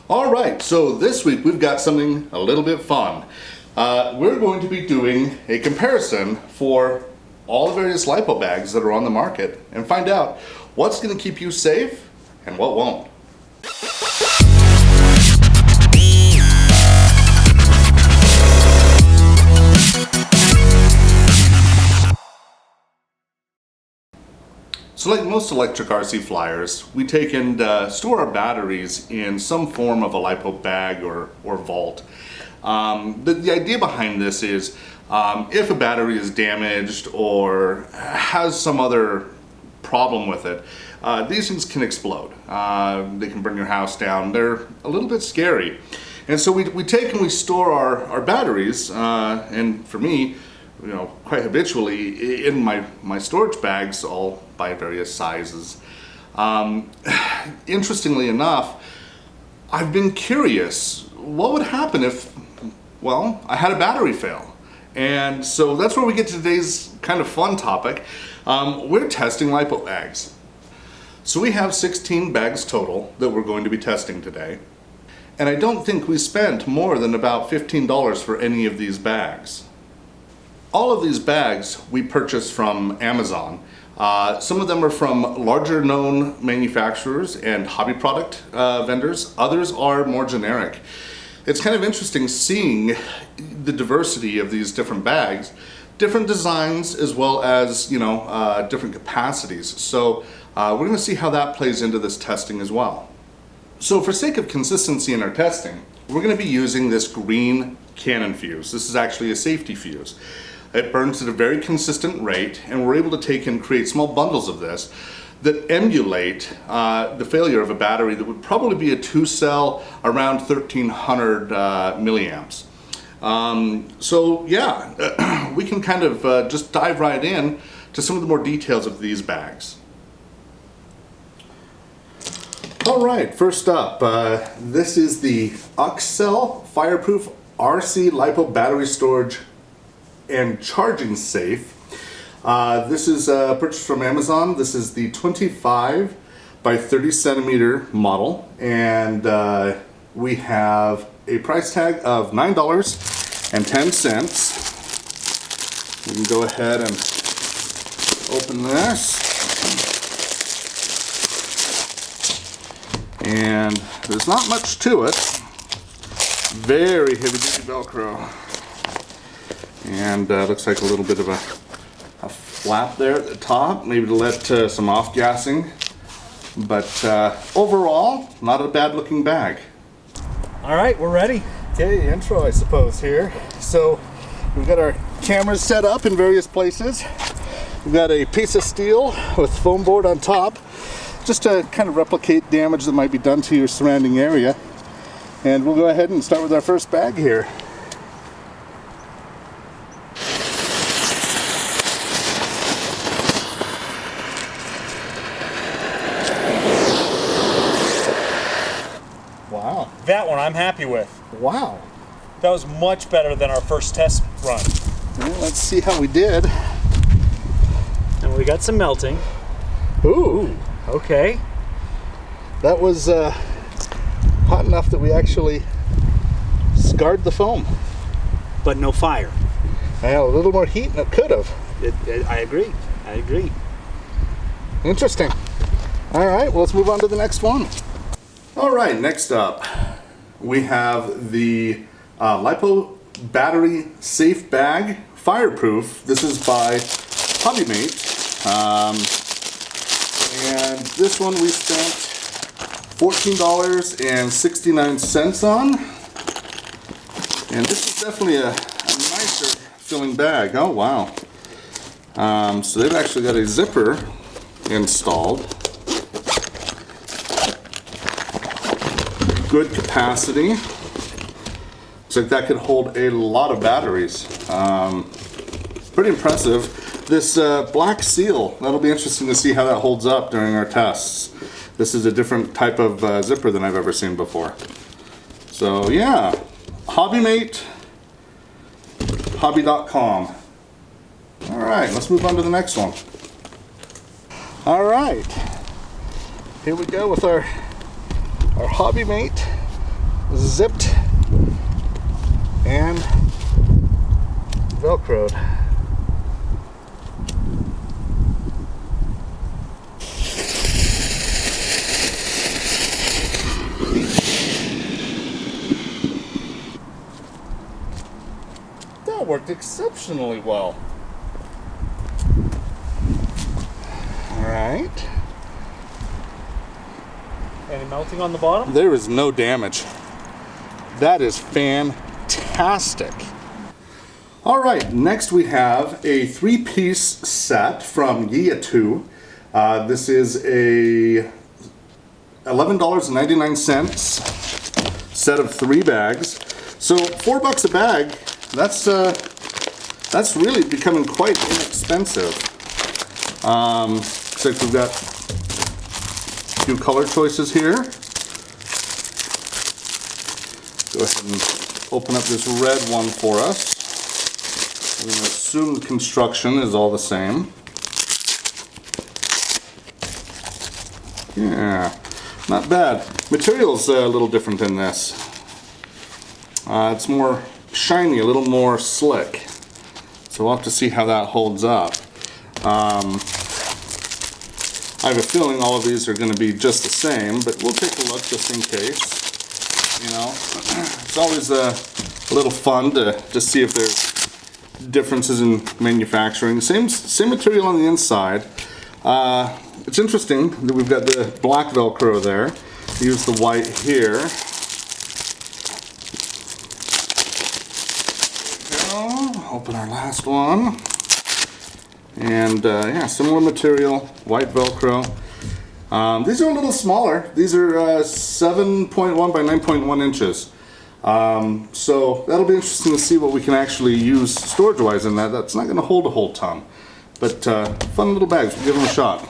All right, so this week we've got something a little bit fun. We're going to be doing a comparison for all the various Lipo bags that are on the market and find out what's going to keep you safe and what won't. So like most electric RC flyers, we take and store our batteries in some form of a Lipo bag or vault. The idea behind this is if a battery is damaged or has some other problem with it, these things can explode. They can burn your house down. They're a little bit scary. And so we take and we store our batteries, and for me, you know, quite habitually in my storage bags, all by various sizes. Interestingly enough, I've been curious what would happen if, well, I had a battery fail. And so that's where we get to today's kind of fun topic. We're testing Lipo bags. So we have 16 bags total that we're going to be testing today. And I don't think we spent more than about $15 for any of these bags. All of these bags we purchased from Amazon. Some of them are from larger known manufacturers and hobby product vendors. Others are more generic. It's kind of interesting seeing the diversity of these different bags, different designs as well as, you know, different capacities. So we're going to see how that plays into this testing as well. So for sake of consistency in our testing, we're going to be using this green Cannon fuse. This is actually a safety fuse. It burns at a very consistent rate, and we're able to take and create small bundles of this that emulate the failure of a battery that would probably be a 2-cell around 1300 milliamps. So yeah, we can kind of just dive right in to some of the more details of these bags. All right, first up, this is the uxcell Fireproof RC Lipo Battery Storage and Charging Safe. This is purchased from Amazon. This is the 25 by 30 centimeter model, and we have a price tag of $9.10. We can go ahead and open this, and there's not much to it. Very heavy duty Velcro. And looks like a little bit of a flap there at the top, maybe to let some off-gassing. But overall, not a bad looking bag. All right, we're ready. Okay, intro I suppose here. So we've got our cameras set up in various places. We've got a piece of steel with foam board on top, just to kind of replicate damage that might be done to your surrounding area. And we'll go ahead and start with our first bag here. Wow. That one I'm happy with. Wow. That was much better than our first test run. Well, let's see how we did. And we got some melting. Ooh. Okay. That was hot enough that we actually scarred the foam. But no fire. I had a little more heat than it could have. I agree. I agree. Interesting. All right, well, let's move on to the next one. All right, next up, we have the Lipo Battery Safe Bag Fireproof. This is by HOBBYMATE. And this one we spent $14.69 on. And this is definitely a nicer filling bag. Oh, wow. So they've actually got a zipper installed. Good capacity. Looks like that could hold a lot of batteries. Pretty impressive. This black seal, that'll be interesting to see how that holds up during our tests. This is a different type of zipper than I've ever seen before. So yeah, HOBBYMATE, hobby.com. All right, let's move on to the next one. All right, here we go with our HOBBYMATE zipped and velcroed. That worked exceptionally well. All right. Any melting on the bottom? There is no damage. That is fantastic. All right, next we have a 3-piece set from YIYATOO. This is a $11.99 set of 3 bags. So $4 a bag. That's really becoming quite inexpensive. Looks like we've got a few color choices here. Go ahead and open up this red one for us. We're going to assume the construction is all the same. Yeah, not bad. Material's a little different in this. It's more shiny, a little more slick. So we'll have to see how that holds up. I have a feeling all of these are going to be just the same, but we'll take a look just in case. You know, it's always a little fun to just see if there's differences in manufacturing. Same material on the inside. It's interesting that we've got the black Velcro there. Use the white here. Open our last one. And yeah, similar material, white Velcro. These are a little smaller. These are 7.1 by 9.1 inches. So that'll be interesting to see what we can actually use storage-wise in that. That's not going to hold a whole ton. But fun little bags, we'll give them a shot.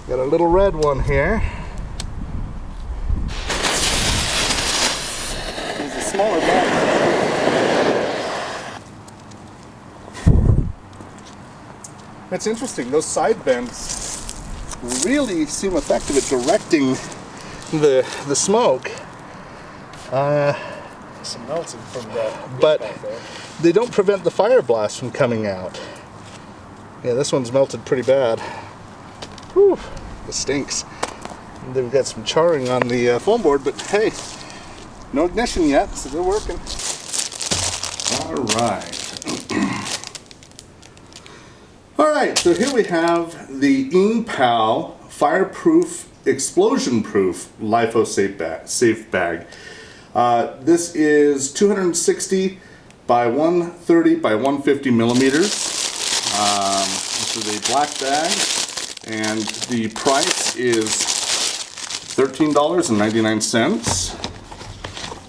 Got a little red one here. These are smaller bags. That's interesting. Those side bends really seem effective at directing the smoke. Some melting from the But they don't prevent the fire blast from coming out. Yeah, this one's melted pretty bad. Whew, it stinks. And then we've got some charring on the foam board, but hey, no ignition yet, so they're working. All right. All right, so here we have the ENGPOW Fireproof Explosionproof Lipo safe bag. This is 260 by 130 by 150 millimeters. This is a black bag, and the price is $13.99.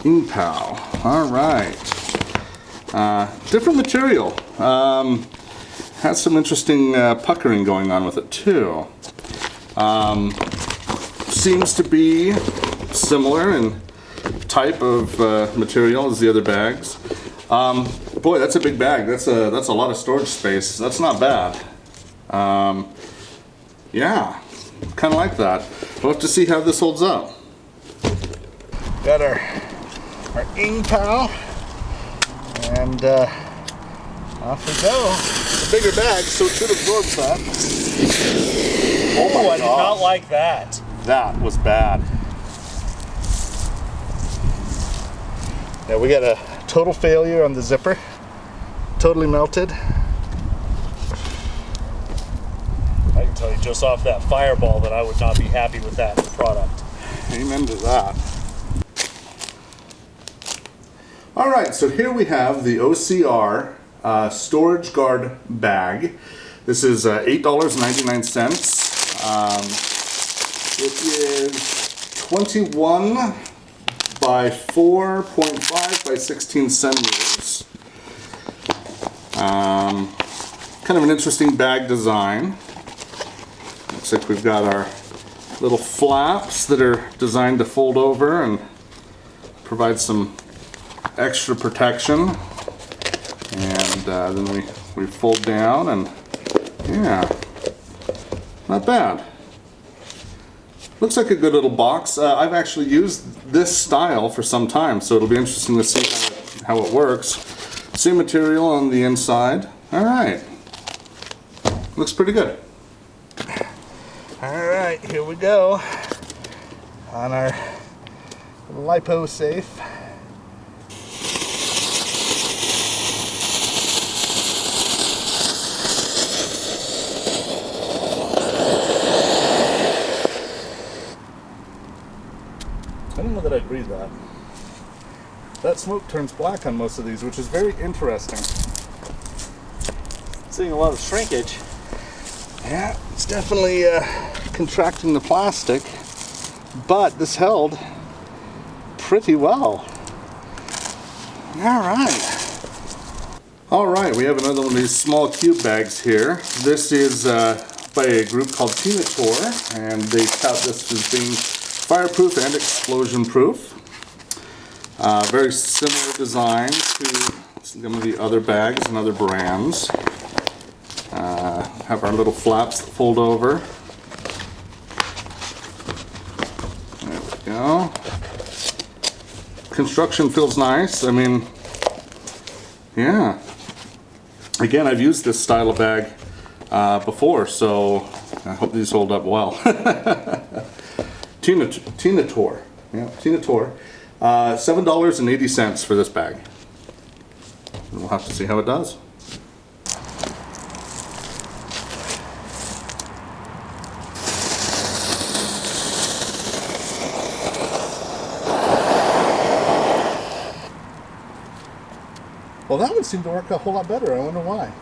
ENGPOW. All right. Different material. Has some interesting puckering going on with it too. Seems to be similar in type of material as the other bags. Boy, that's a big bag. That's a lot of storage space. That's not bad. Yeah, kind of like that. We'll have to see how this holds up. Got our ENGPOW, and off we go. It's a bigger bag, so it should absorb that. Oh my I did not like that. That was bad. Yeah, we got a total failure on the zipper. Totally melted. I can tell you just off that fireball that I would not be happy with that product. Amen to that. All right, so here we have the OCR storage guard bag. This is $8.99. It is 21 by 4.5 by 16 centimeters. Kind of an interesting bag design. Looks like we've got our little flaps that are designed to fold over and provide some extra protection. And then we fold down, and yeah, not bad. Looks like a good little box. I've actually used this style for some time, so it'll be interesting to see how it works. Same material on the inside. All right. Looks pretty good. All right, here we go on our Lipo safe. I don't know that I'd breathe that. That smoke turns black on most of these, which is very interesting. Seeing a lot of shrinkage. Yeah, it's definitely contracting the plastic, but this held pretty well. All right, we have another one of these small cube bags here. This is by a group called Teenitor, and they tout this as being fireproof and explosion proof. Very similar design to some of the other bags and other brands. Have our little flaps that fold over. There we go. Construction feels nice. I mean, yeah. Again, I've used this style of bag before, so I hope these hold up well. Teenitor. Yeah, Teenitor. $7.80 for this bag. We'll have to see how it does. Well, that one seemed to work a whole lot better. I wonder why.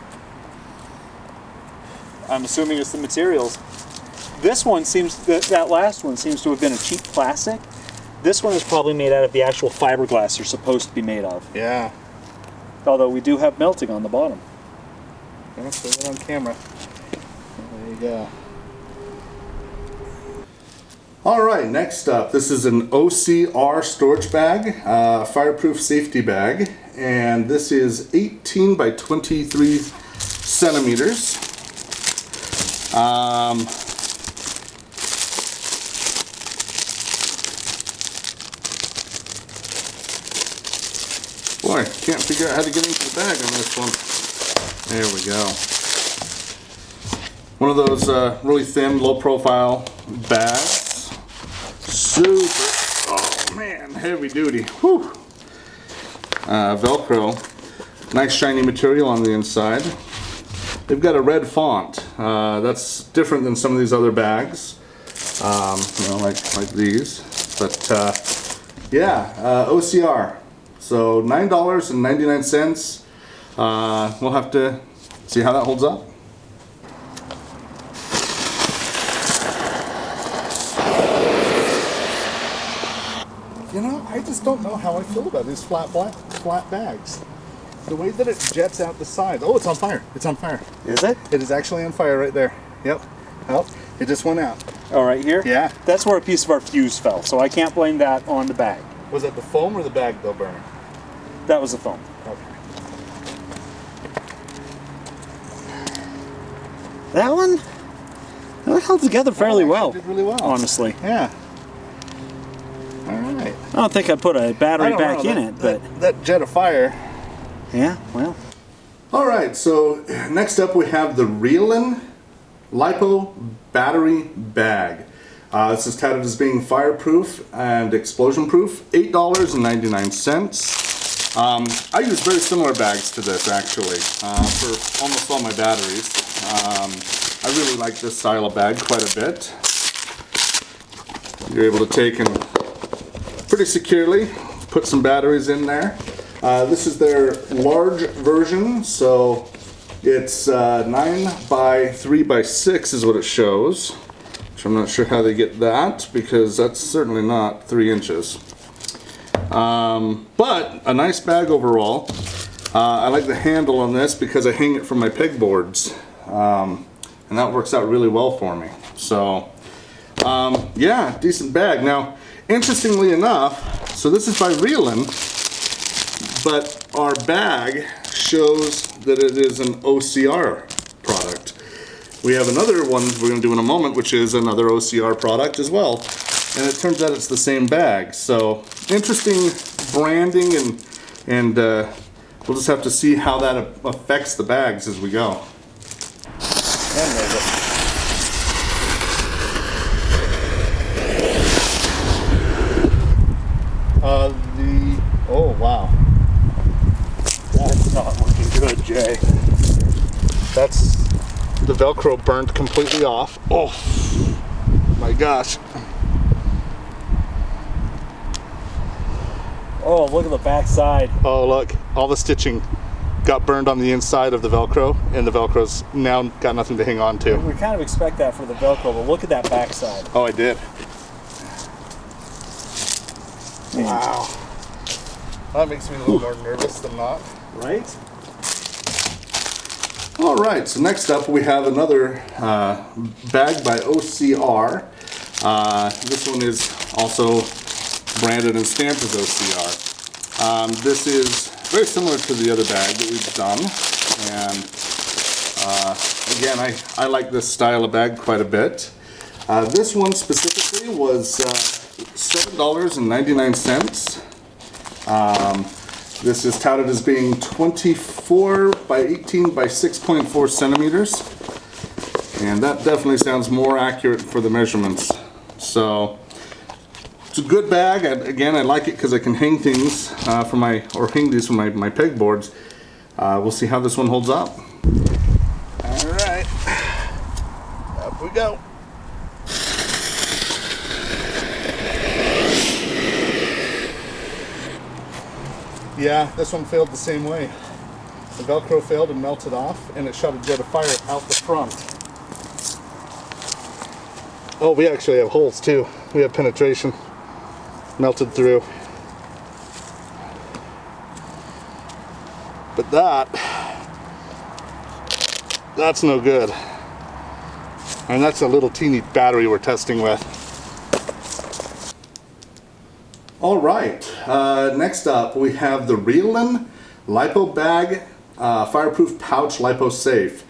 I'm assuming it's the materials. This one seems, that last one seems to have been a cheap plastic. This one is probably made out of the actual fiberglass you're supposed to be made of. Yeah. Although we do have melting on the bottom. Yeah, put it on camera. There you go. All right, next up, this is an OCR storage bag, fireproof safety bag, and this is 18 by 23 centimeters. Boy, can't figure out how to get into the bag on this one. There we go. One of those really thin, low-profile bags. Super, oh man, heavy duty. Whew. Velcro. Nice shiny material on the inside. They've got a red font. That's different than some of these other bags. You know, like these. But yeah, OCR. So $9.99. We'll have to see how that holds up. You know, I just don't know how I feel about these flat bags. The way that it jets out the side. Oh, it's on fire. It's on fire. Is it? It is actually on fire right there. Yep. Oh, it just went out. Oh, right here? Yeah. That's where a piece of our fuse fell, so I can't blame that on the bag. Was it the foam or the bag though burning? That was the foam. Okay. That one held together fairly well. Did really well. Honestly. Yeah. All right. I don't think I put a battery back in it, but that jet of fire. yeah, well. All right, so next up we have the Reelin Lipo battery bag. This is touted as being fireproof and explosion proof. $8.99. I use very similar bags to this actually for almost all my batteries. I really like this style of bag quite a bit. You're able to take and pretty securely put some batteries in there. This is their large version, so it's 9 by 3 by 6 is what it shows, which I'm not sure how they get that because that's certainly not 3 inches. But a nice bag overall. I like the handle on this because I hang it from my pegboards, and that works out really well for me. So yeah, decent bag. Now, interestingly enough, so this is by Reelin, but our bag shows that it is an OCR product. we have another one we're going to do in a moment, which is another OCR product as well. And it turns out it's the same bag. So interesting branding, and we'll just have to see how that affects the bags as we go. Oh wow. That's not looking good, Jay. That's the Velcro burnt completely off. Oh my gosh. Oh, look at the back side. Oh look, all the stitching got burned on the inside of the Velcro, and the Velcro's now got nothing to hang on to. We kind of expect that for the Velcro, but look at that back side. Oh, I did. Wow. That makes me a little more nervous than not. Right? All right, so next up we have another bag by OCR. This one is also branded and stamped as OCR. This is very similar to the other bag that we've done. And again, I like this style of bag quite a bit. This one specifically was $7.99. This is touted as being 24 by 18 by 6.4 centimeters. And that definitely sounds more accurate for the measurements. So it's a good bag. Again, I like it because I can hang things hang these from my pegboards. We'll see how this one holds up. All right, up we go. Yeah, this one failed the same way. The Velcro failed and melted off, and it shot a jet of fire out the front. Oh, we actually have holes too. We have penetration. Melted through. But that's no good. And that's a little teeny battery we're testing with. All right, next up we have the Reelin Lipo Bag Fireproof Pouch Lipo Safe.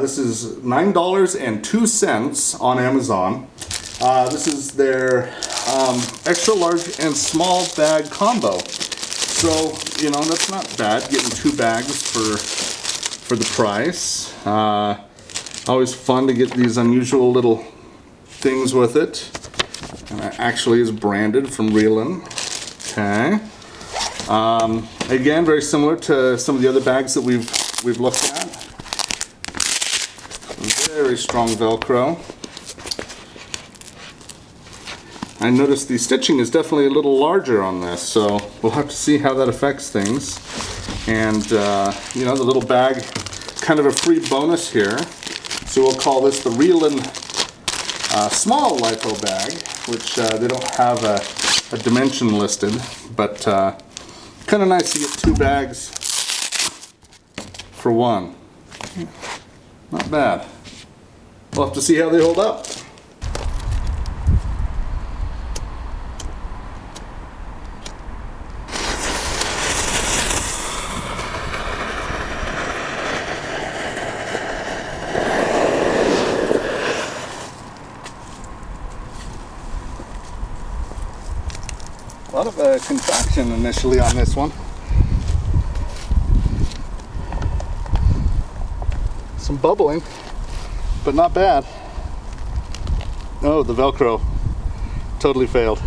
This is $9.02 on Amazon. This is their extra large and small bag combo. So, you know, that's not bad, getting 2 bags for the price. Always fun to get these unusual little things with it. And it actually is branded from Reelin. Okay. Again, very similar to some of the other bags that we've looked at. Very strong Velcro. I noticed the stitching is definitely a little larger on this, so we'll have to see how that affects things. And you know, the little bag, kind of a free bonus here. So we'll call this the Reelin small Lipo bag, which they don't have a dimension listed, but kind of nice to get 2 bags for one. Not bad. We'll have to see how they hold up. A lot of contraction initially on this one. Some bubbling, but not bad. Oh, the Velcro totally failed.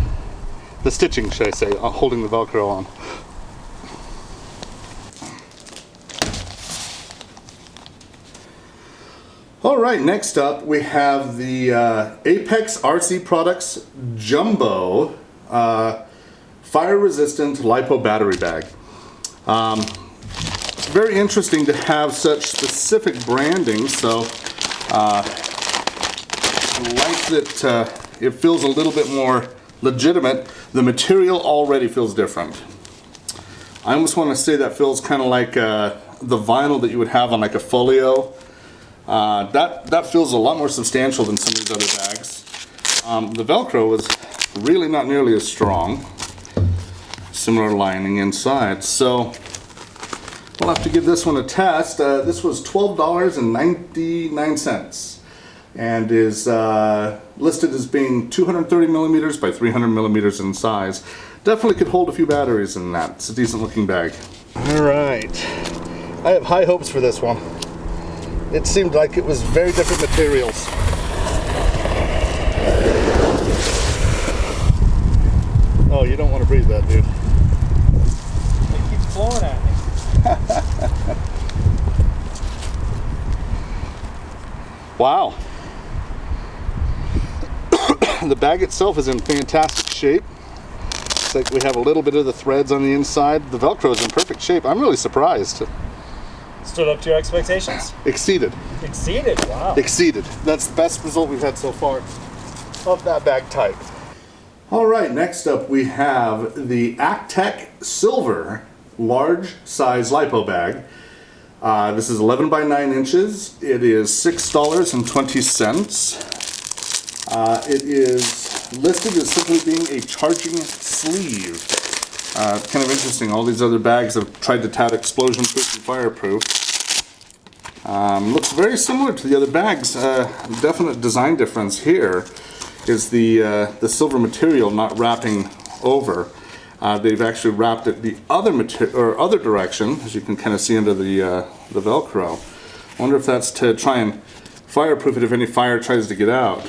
The stitching, should I say, holding the Velcro on. All right, next up we have the Apex RC Products Jumbo fire-resistant Lipo battery bag. Very interesting to have such specific branding, so I like that it feels a little bit more legitimate. The material already feels different. I almost want to say that feels kind of like the vinyl that you would have on like a folio. That feels a lot more substantial than some of these other bags. The Velcro was really not nearly as strong. Similar lining inside. So We'll have to give this one a test. This was $12.99 and is listed as being 230 millimeters by 300 millimeters in size. Definitely could hold a few batteries in that. It's a decent looking bag. All right, I have high hopes for this one. It seemed like it was very different materials. Oh, you don't want to breathe that, dude. It keeps blowing at me. Wow. The bag itself is in fantastic shape. It's like we have a little bit of the threads on the inside. The Velcro is in perfect shape. I'm really surprised. Stood up to your expectations? Exceeded. Exceeded, wow. Exceeded. That's the best result we've had so far of that bag type. All right, next up we have the Actec Silver large size lipo bag. This is 11 by 9 inches. It is $6.20. It is listed as simply being a charging sleeve. Kind of interesting. All these other bags have tried to tout explosion-proof and fireproof. Looks very similar to the other bags. Definite design difference here is the silver material not wrapping over. They've actually wrapped it the other direction, as you can kind of see under the Velcro. I wonder if that's to try and fireproof it if any fire tries to get out.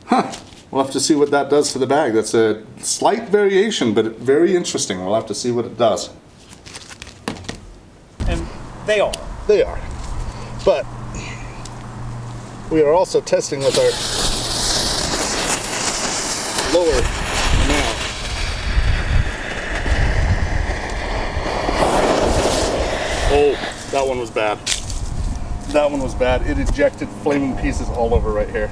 Huh. We'll have to see what that does for the bag. That's a slight variation, but very interesting. We'll have to see what it does. And they are. They are. But we are also testing with our lower mount. Oh, that one was bad. That one was bad. It ejected flaming pieces all over right here.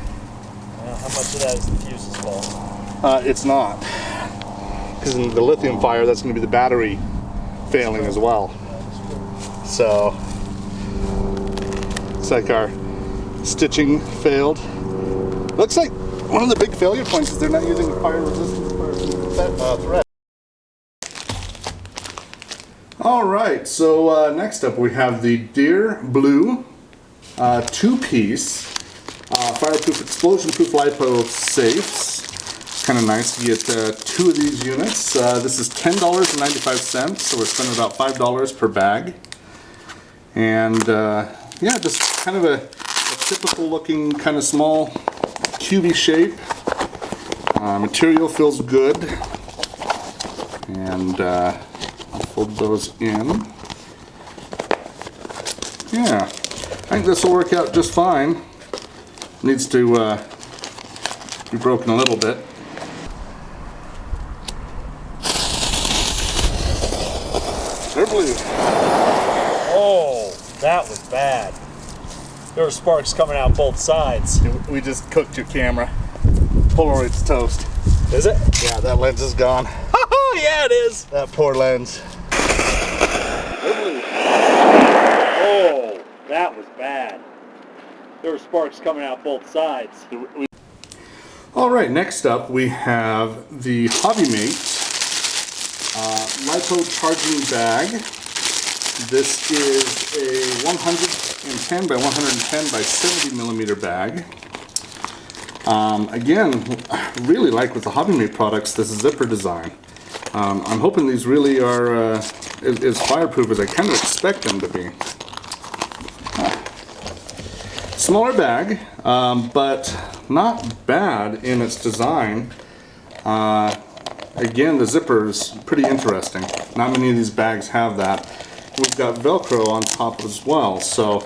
How much of that is the fuse's fault? It's not. Because in the lithium fire, that's going to be the battery failing as well. So, it's like our stitching failed. Looks like one of the big failure points is they're not using fire resistance thread. All right, so next up we have the Deer Blue two-piece fireproof, explosion-proof lipo safes. Kind of nice to get two of these units. This is $10.95, so we're spending about $5 per bag. And yeah, just kind of a typical looking, kind of small, cubey shape. Material feels good. And I'll fold those in. Yeah, I think this will work out just fine. Needs to be broken a little bit. They're blue. Oh, that was bad. There were sparks coming out both sides. We just cooked your camera. Polaroid's toast. Is it? Yeah, that lens is gone. Oh, yeah, it is. That poor lens. Oh, that was bad. There were sparks coming out both sides. All right, next up we have the HOBBYMATE Lipo charging bag. This is a 110 by 110 by 70 millimeter bag. Again, really like with the HOBBYMATE products this zipper design. I'm hoping these really are as fireproof as I kind of expect them to be. Smaller bag, but not bad in its design. Again, the zipper is pretty interesting. Not many of these bags have that. We've got Velcro on top as well. So,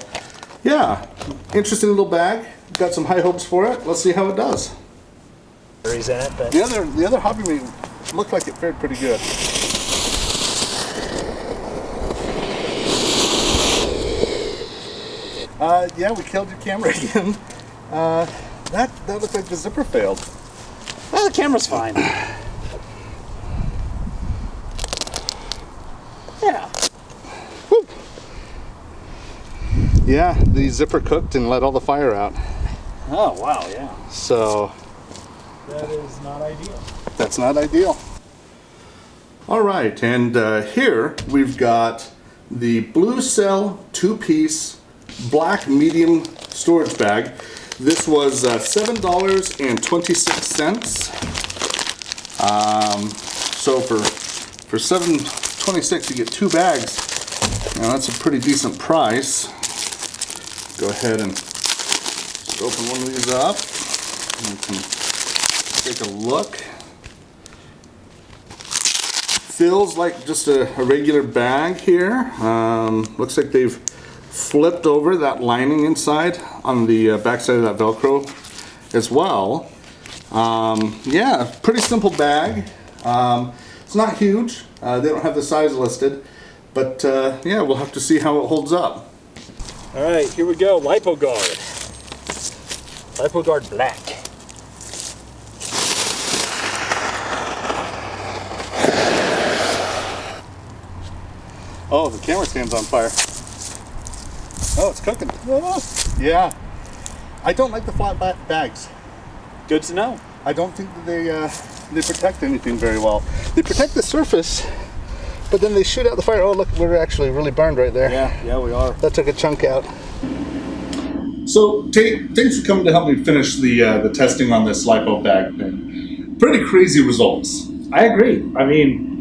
yeah, interesting little bag. Got some high hopes for it. Let's see how it does. Batteries in it, but The other HOBBYMATE looked like it fared pretty good. Yeah, we killed your camera again. That looked like the zipper failed. Well, the camera's fine. Yeah. Woo. Yeah, the zipper cooked and let all the fire out. Oh, wow, yeah. So that is not ideal. that's not ideal. All right, and here we've got the Blue Cell 2-piece black medium storage bag. This was $7.26. So for $7.26 you get 2 bags. Now that's a pretty decent price. Go ahead and just open one of these up. And we can take a look. Feels like just a regular bag here. Looks like they've flipped over that lining inside on the back side of that Velcro as well. Yeah, pretty simple bag. It's not huge. They don't have the size listed, but yeah, we'll have to see how it holds up. All right, here we go. Lipo Guard. Lipo Guard Black. Oh, the camera stand's on fire. Oh, it's cooking. Oh, yeah. I don't like the flat bags. Good to know. I don't think that they protect anything very well. They protect the surface, but then they shoot out the fire. Oh, look, we're actually really burned right there. Yeah, we are. That took a chunk out. So, Tate, thanks for coming to help me finish the testing on this Lipo bag thing. Pretty crazy results. I agree. I mean,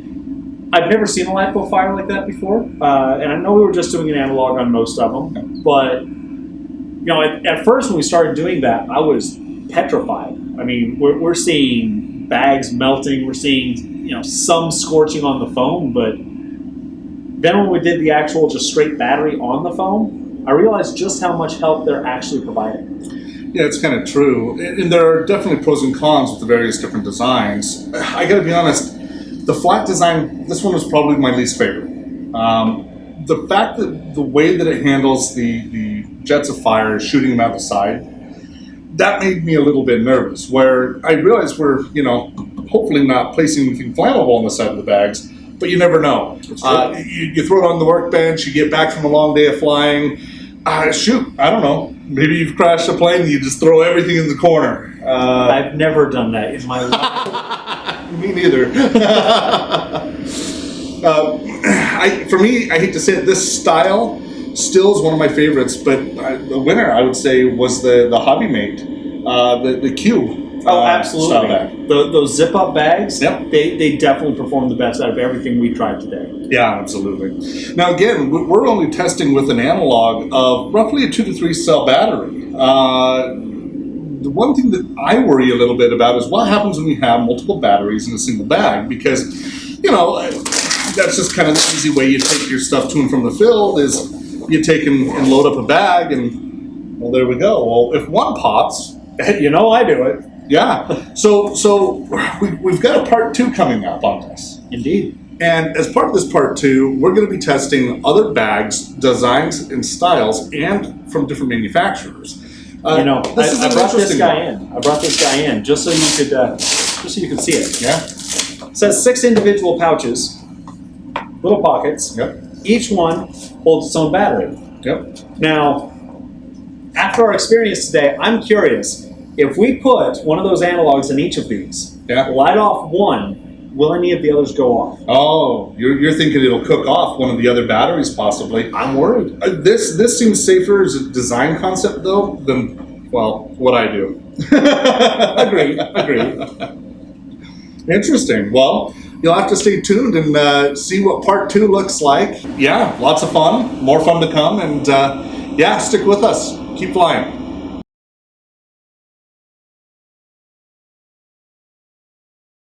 I've never seen a Lipo fire like that before, and I know we were just doing an analog on most of them, but you know, at first when we started doing that, I was petrified. I mean, we're seeing bags melting, we're seeing some scorching on the foam, but then when we did the actual just straight battery on the foam, I realized just how much help they're actually providing. Yeah, it's kind of true, and there are definitely pros and cons with the various different designs. I gotta be honest. The flat design, this one was probably my least favorite. The fact that the way that it handles the jets of fire, shooting them out the side, that made me a little bit nervous. Where I realized we're, hopefully not placing anything flammable on the side of the bags, but you never know. You throw it on the workbench, you get back from a long day of flying. Shoot, I don't know. Maybe you've crashed a plane and you just throw everything in the corner. I've never done that in my life. Me neither. For me, I hate to say it, this style still is one of my favorites, but the winner, I would say, was the HOBBYMATE, the Cube. Oh, absolutely. Style bag. Those zip-up bags, yep. They definitely perform the best out of everything we tried today. Yeah, absolutely. Now, again, we're only testing with an analog of roughly a 2 to 3 cell battery. The one thing that I worry a little bit about is what happens when you have multiple batteries in a single bag, because, that's just kind of the easy way you take your stuff to and from the field is you take and load up a bag and, well, there we go. Well, if one pops, I do it. Yeah. So we've got a part 2 coming up on this. Indeed. And as part of this part 2, we're going to be testing other bags, designs, and styles, and from different manufacturers. I brought this guy in just so you could see it. Yeah. It says 6 individual pouches, little pockets. Yep. Each one holds its own battery. Yep. Now, after our experience today, I'm curious. If we put one of those analogs in each of these, light off one, will any of the others go off? Oh, you're thinking it'll cook off one of the other batteries possibly. I'm worried. This seems safer as a design concept though than, well, what I do. Agreed. Interesting. Well, you'll have to stay tuned and see what part 2 looks like. Yeah, lots of fun. More fun to come. And yeah, stick with us. Keep flying.